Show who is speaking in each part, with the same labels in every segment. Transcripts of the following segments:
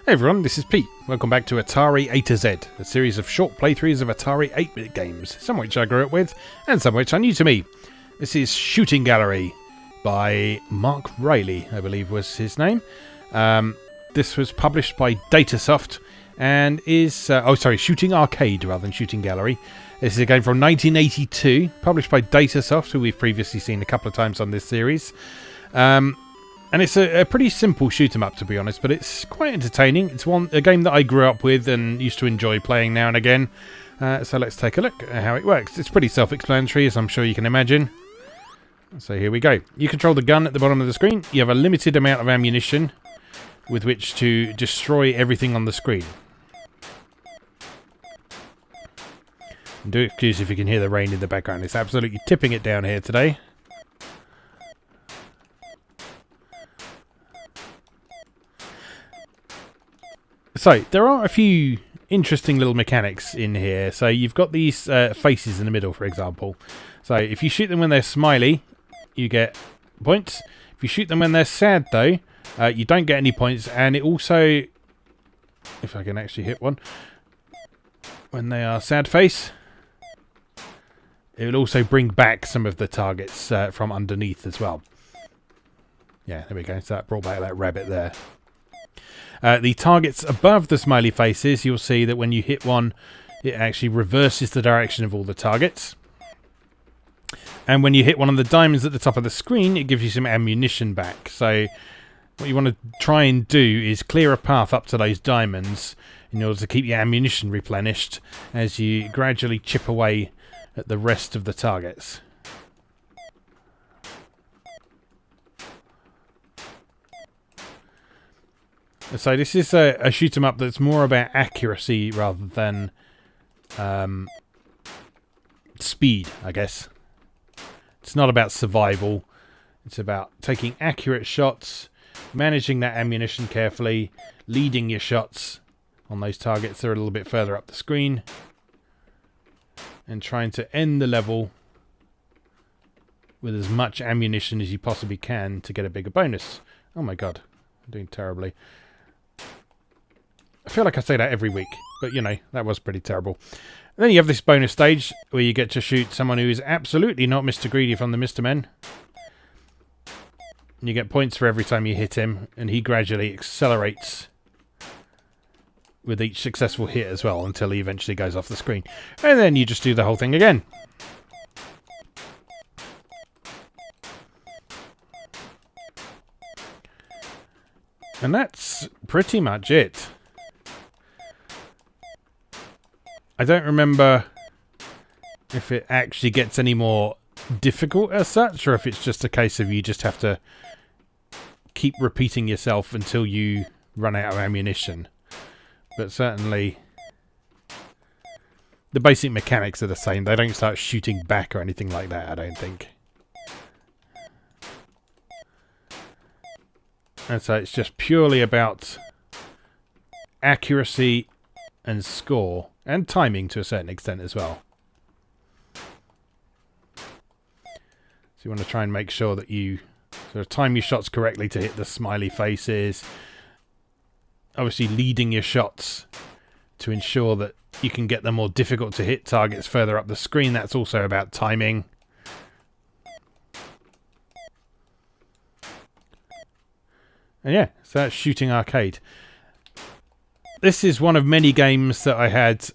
Speaker 1: Hey everyone, this is Pete. Welcome back to Atari A to Z, a series of short playthroughs of Atari 8-bit games, some which I grew up with, and some which are new to me. This is Shooting Gallery by Mark Riley, I believe was his name. This was published by DataSoft, and is... Shooting Arcade rather than Shooting Gallery. This is a game from 1982, published by DataSoft, who we've previously seen a couple of times on this series. And it's a pretty simple shoot 'em up, to be honest, but it's quite entertaining. It's a game that I grew up with and used to enjoy playing now and again. So let's take a look at how it works. It's pretty self-explanatory, as I'm sure you can imagine. So here we go. You control the gun at the bottom of the screen. You have a limited amount of ammunition with which to destroy everything on the screen. And do excuse if you can hear the rain in the background. It's absolutely tipping it down here today. So, there are a few interesting little mechanics in here. So, you've got these faces in the middle, for example. So, if you shoot them when they're smiley, you get points. If you shoot them when they're sad, though, you don't get any points. And it also, if I can actually hit one, when they are sad face, it will also bring back some of the targets from underneath as well. Yeah, there we go. So, that brought back that rabbit there. The targets above the smiley faces, you'll see that when you hit one, it actually reverses the direction of all the targets. And when you hit one of the diamonds at the top of the screen, it gives you some ammunition back. So what you want to try and do is clear a path up to those diamonds in order to keep your ammunition replenished as you gradually chip away at the rest of the targets. So this is a shoot 'em up that's more about accuracy rather than speed, I guess. It's not about survival. It's about taking accurate shots, managing that ammunition carefully, leading your shots on those targets that are a little bit further up the screen, and trying to end the level with as much ammunition as you possibly can to get a bigger bonus. Oh my god, I'm doing terribly. I feel like I say that every week, but you know, that was pretty terrible. And then you have this bonus stage where you get to shoot someone who is absolutely not Mr. Greedy from the Mr. Men. And you get points for every time you hit him, and he gradually accelerates with each successful hit as well until he eventually goes off the screen. And then you just do the whole thing again. And that's pretty much it. I don't remember if it actually gets any more difficult as such, or if it's just a case of you just have to keep repeating yourself until you run out of ammunition. But certainly the basic mechanics are the same. They don't start shooting back or anything like that, I don't think. And so it's just purely about accuracy and score. And timing to a certain extent as well. So you want to try and make sure that you sort of time your shots correctly to hit the smiley faces. Obviously leading your shots to ensure that you can get the more difficult to hit targets further up the screen. That's also about timing. And yeah, so that's Shooting Arcade. This is one of many games that I had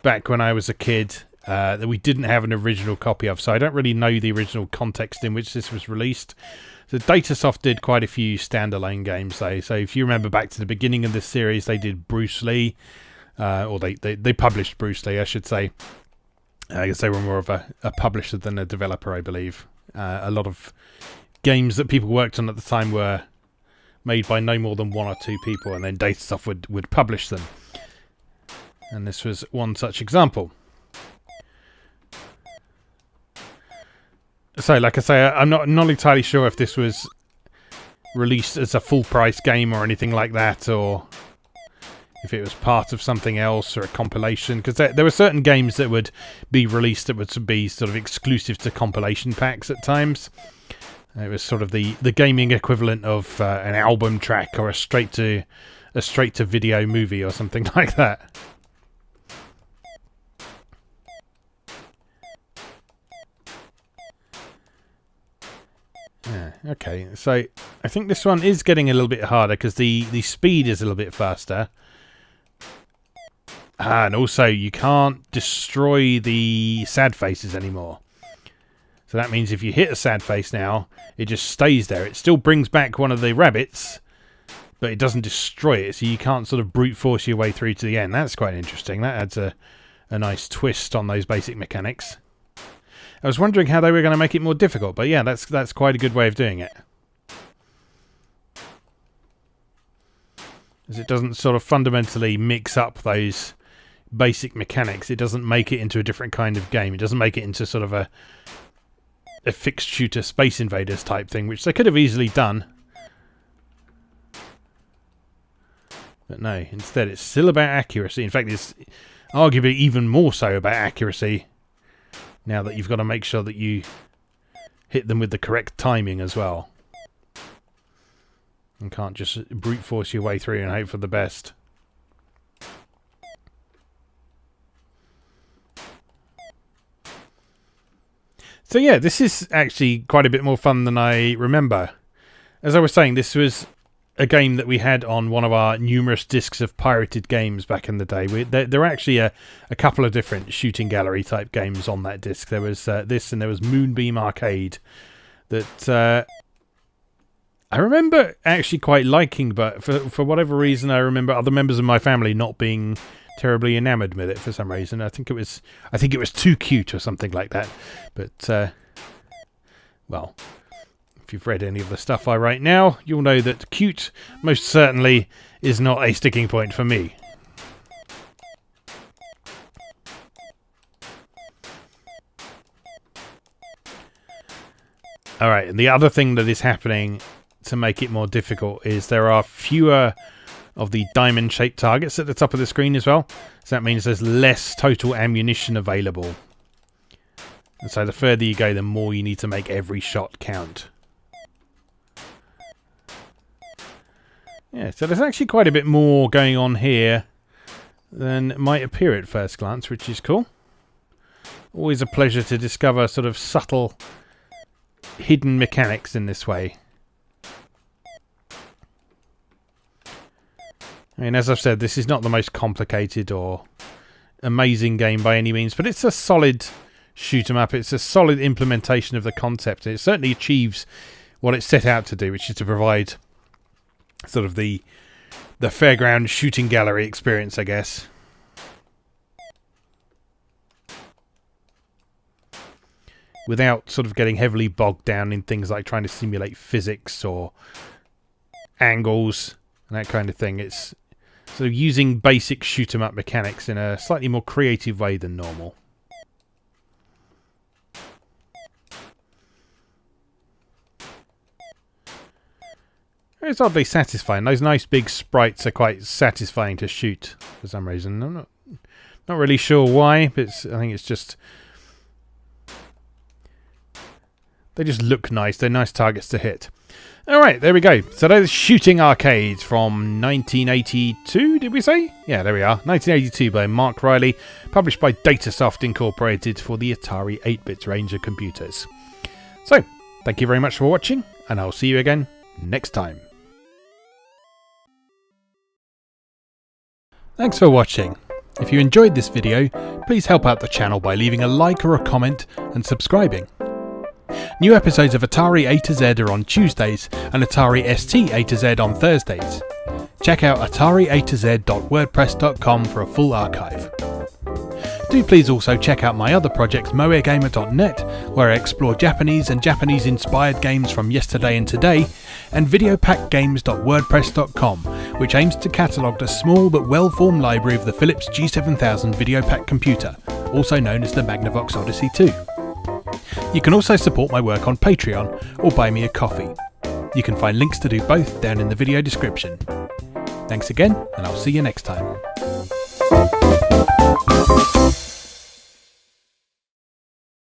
Speaker 1: back when I was a kid that we didn't have an original copy of, so I don't really know the original context in which this was released. So DataSoft did quite a few standalone games, though. So if you remember back to the beginning of this series, they did Bruce Lee, or they published Bruce Lee, I should say. I guess they were more of a publisher than a developer, I believe. A lot of games that people worked on at the time were made by no more than one or two people, and then DataSoft would publish them. And this was one such example. So, like I say, I'm not entirely sure if this was released as a full-price game or anything like that, or if it was part of something else or a compilation. Because there were certain games that would be released that would be sort of exclusive to compilation packs at times. It was sort of the gaming equivalent of an album track or a straight to a straight-to-video movie or something like that. Yeah, okay, so I think this one is getting a little bit harder because the speed is a little bit faster. And also, you can't destroy the sad faces anymore. So that means if you hit a sad face now, it just stays there. It still brings back one of the rabbits, but it doesn't destroy it. So you can't sort of brute force your way through to the end. That's quite interesting. That adds a nice twist on those basic mechanics. I was wondering how they were going to make it more difficult, but yeah, that's quite a good way of doing it. As it doesn't sort of fundamentally mix up those basic mechanics. It doesn't make it into a different kind of game. It doesn't make it into sort of a fixed shooter Space Invaders type thing, which they could have easily done. But no, instead it's still about accuracy. In fact, it's arguably even more so about accuracy now that you've got to make sure that you hit them with the correct timing as well. And can't just brute force your way through and hope for the best. So yeah, this is actually quite a bit more fun than I remember. As I was saying, this was a game that we had on one of our numerous discs of pirated games back in the day. There were actually a couple of different shooting gallery type games on that disc. There was this, and there was Moonbeam Arcade that I remember actually quite liking, but for whatever reason I remember other members of my family not being terribly enamoured with it for some reason. I think it was too cute or something like that. But well, if you've read any of the stuff I write now, you'll know that cute most certainly is not a sticking point for me. Alright, and the other thing that is happening to make it more difficult is there are fewer of the diamond-shaped targets at the top of the screen as well. So that means there's less total ammunition available. And so the further you go, the more you need to make every shot count. Yeah, so there's actually quite a bit more going on here than might appear at first glance, which is cool. Always a pleasure to discover sort of subtle, hidden mechanics in this way. I mean, as I've said, this is not the most complicated or amazing game by any means, but it's a solid shoot 'em up. It's a solid implementation of the concept. It certainly achieves what it set out to do, which is to provide sort of the fairground shooting gallery experience, I guess. Without sort of getting heavily bogged down in things like trying to simulate physics or angles and that kind of thing. It's sort of using basic shoot 'em up mechanics in a slightly more creative way than normal. It's oddly satisfying. Those nice big sprites are quite satisfying to shoot for some reason. I'm not really sure why, but I think it's just they just look nice. They're nice targets to hit. Alright, there we go. So there's Shooting Arcade from 1982, did we say? Yeah, there we are. 1982 by Mark Riley, published by DataSoft Incorporated for the Atari 8-bit range of computers. So, thank you very much for watching, and I'll see you again next time. Thanks for watching. If you enjoyed this video, please help out the channel by leaving a like or a comment and subscribing. New episodes of Atari A to Z are on Tuesdays and Atari ST A to Z on Thursdays. Check out atariatoz.wordpress.com for a full archive. Do please also check out my other projects moegamer.net, where I explore Japanese and Japanese-inspired games from yesterday and today, and videopackgames.wordpress.com, which aims to catalogue the small but well-formed library of the Philips G7000 Videopack computer, also known as the Magnavox Odyssey 2. You can also support my work on Patreon or buy me a coffee. You can find links to do both down in the video description. Thanks again, and I'll see you next time.